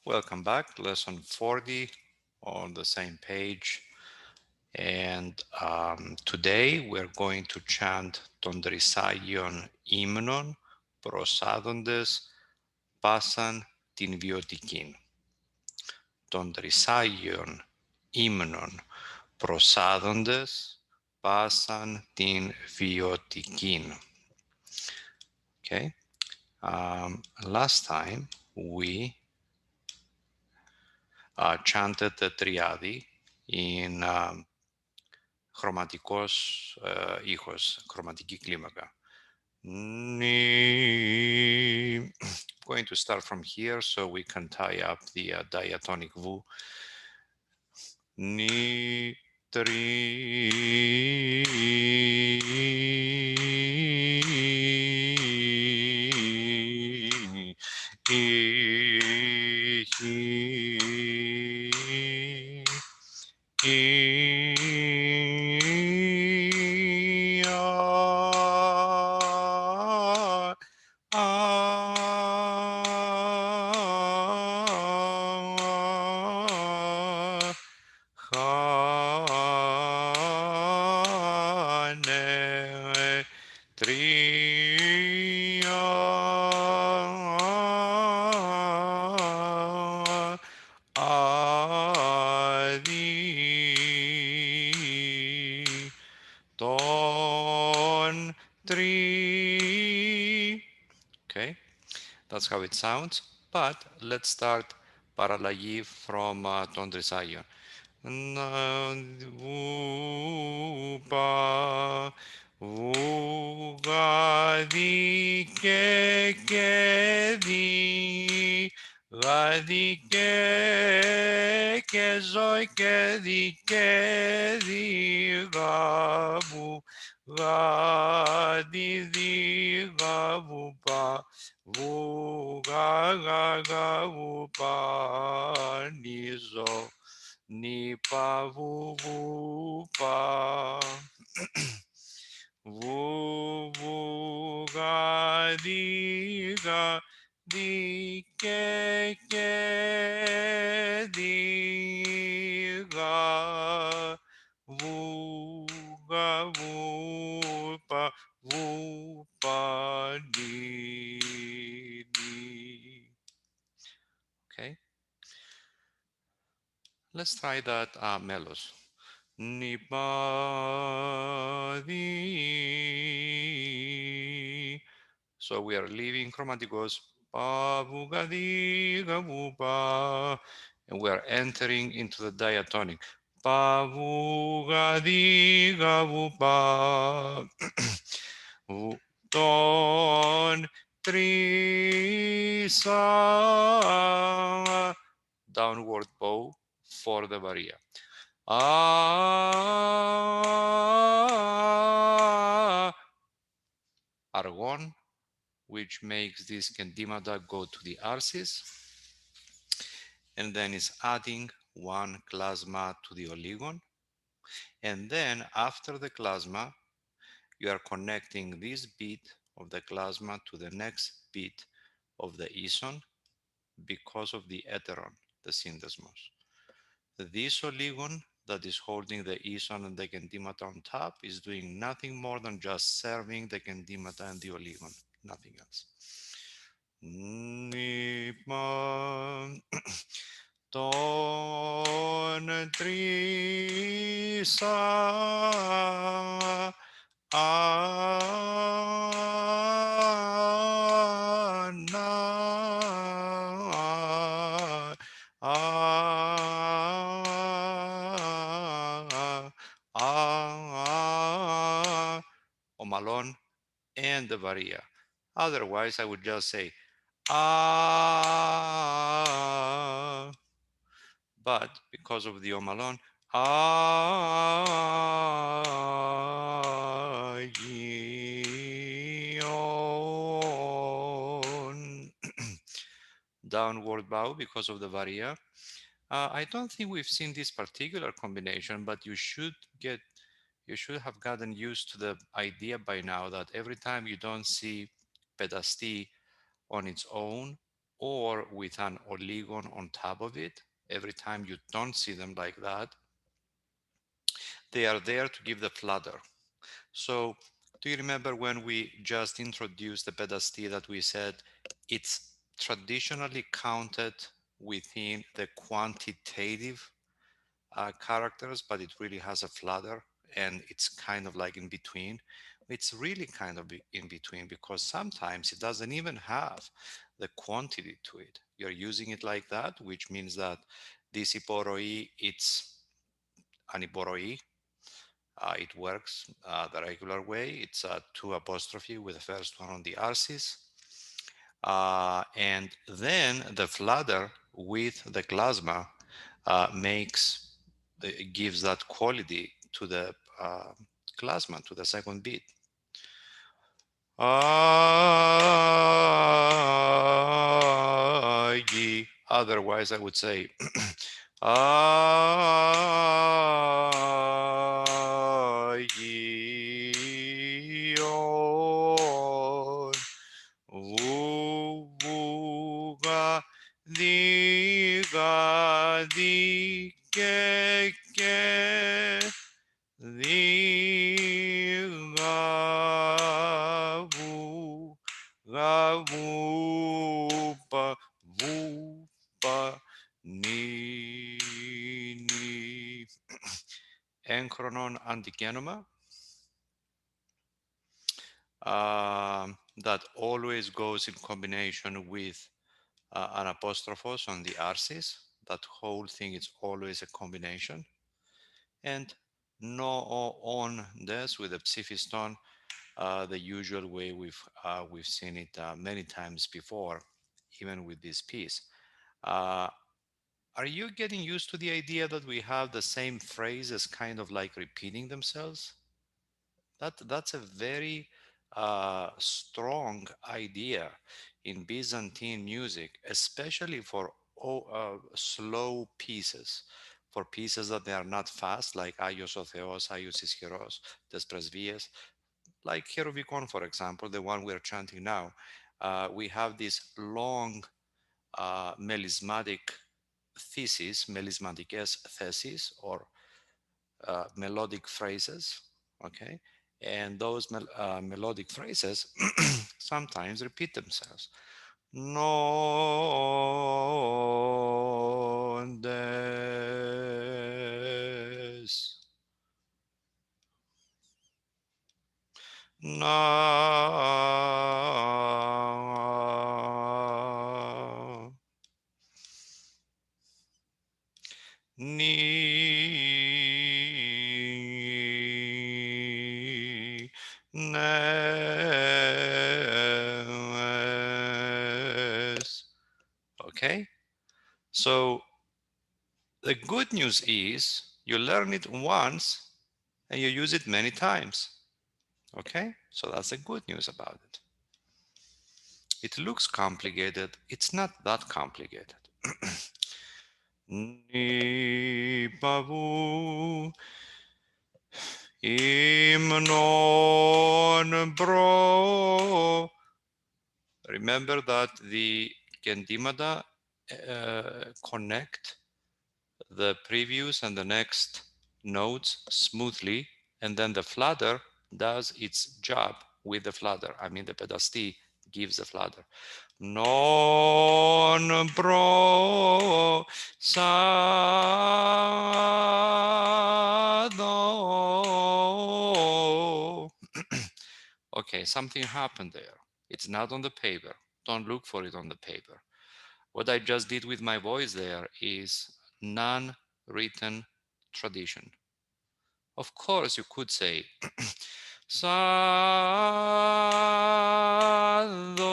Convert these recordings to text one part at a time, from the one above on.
Welcome back, lesson 40 on the same page. And today we're going to chant τον Τρισάγιον ύμνον προσάδοντες πάσαν την βιωτικήν. Τον Τρισάγιον ύμνον προσάδοντες πάσαν την βιωτικήν. Okay. Last time we chanted the triadi in χρωματικός ήχος, χρωματική κλίμακα. Going to start from here so we can tie up the diatonic vu. Ni, tri, Don, tri. Okay, that's how it sounds. But let's start parallagi from Ton Trisagion. Vupa, vugadi ke di, gadi ke zoi ke di gavu, gadi di gavu pa. Vu ga ga ga vu pa ni zo ni pa vu vu pa vu vu ga di di ga vu pa di. Okay, let's try that melos. Ni pa di. So we are leaving chromaticos pa vu ga di ga vu pa, and we are entering into the diatonic pa vu ga di ga vu pa. Don tri sa, downward bow for the varia. Argon, which makes this kendimata go to the arsis, and then is adding one klasma to the oligon. And then after the klasma, you are connecting this beat of the klasma to the next beat of the ison because of the heteron, the syndesmos. This oligon that is holding the ison and the kendimata on top is doing nothing more than just serving the kendimata and the oligon, nothing else. Ton tri sa Omalon and the varia. Otherwise, I would just say ah, but because of the omalon, ah, downward bow because of the varia. I don't think we've seen this particular combination, but you should have gotten used to the idea by now that every time you don't see pedasti on its own or with an oligon on top of it. Every time you don't see them like that, they are there to give the flutter. So do you remember when we just introduced the pedasty that we said it's traditionally counted within the quantitative characters, but it really has a flutter and it's kind of like in between. It's really kind of in between because sometimes it doesn't even have the quantity to it. You're using it like that, which means that this iporoi, it's an iporoi. It works the regular way. It's a two apostrophe with the first one on the arsis. And then the flutter with the klasma makes gives that quality to the klasma, to the second beat. Otherwise, I would say diga di que diga vu pa ni enchronon antigenoma that always goes in combination with an apostrophos on the arsis. That whole thing is always a combination. And no on this with the psiphiston, the usual way we've seen it many times before, even with this piece. Uh, are you getting used to the idea that we have the same phrases kind of like repeating themselves? That's a very strong idea in Byzantine music, especially for slow pieces, for pieces that they are not fast, like Aios o Theos, Aios Ischiros, Tes Presvies, like Hierovikon, for example, the one we're chanting now. We have this long melismatic thesis, melismatikes thesis, or melodic phrases, okay? And those melodic phrases sometimes repeat themselves. No des na ni nes. Okay, so the good news is you learn it once and you use it many times. Okay, so that's the good news about it. It looks complicated, it's not that complicated. Ni pavu Hymnon bro. Remember that the Gendimada connect the previous and the next notes smoothly, and then the flutter does its job with the flutter. I mean, the pedasty gives the flutter. Non pro sa do. Okay, something happened there. It's not on the paper. Don't look for it on the paper. What I just did with my voice there is non-written tradition. Of course, you could say sa do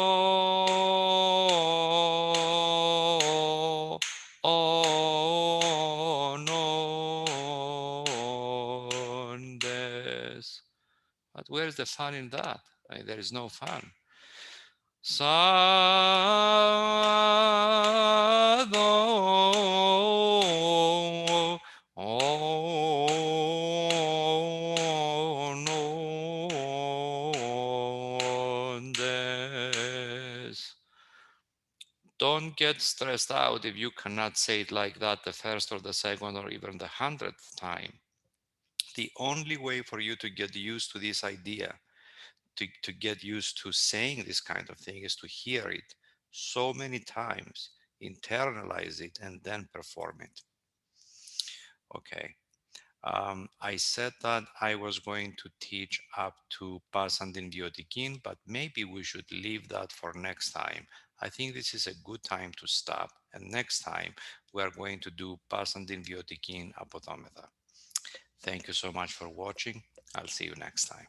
o non des. But where's the fun in that? I mean, there is no fun. Sa do o non des. Don't don't get stressed out if you cannot say it like that the first or the second or even the 100th time. The only way for you to get used to this idea, to get used to saying this kind of thing, is to hear it so many times, internalize it, and then perform it. Okay. I said that I was going to teach up to Pasandin Biotikin, but maybe we should leave that for next time. I think this is a good time to stop. And next time, we are going to do Pasandin Biotikin Apodometer. Thank you so much for watching. I'll see you next time.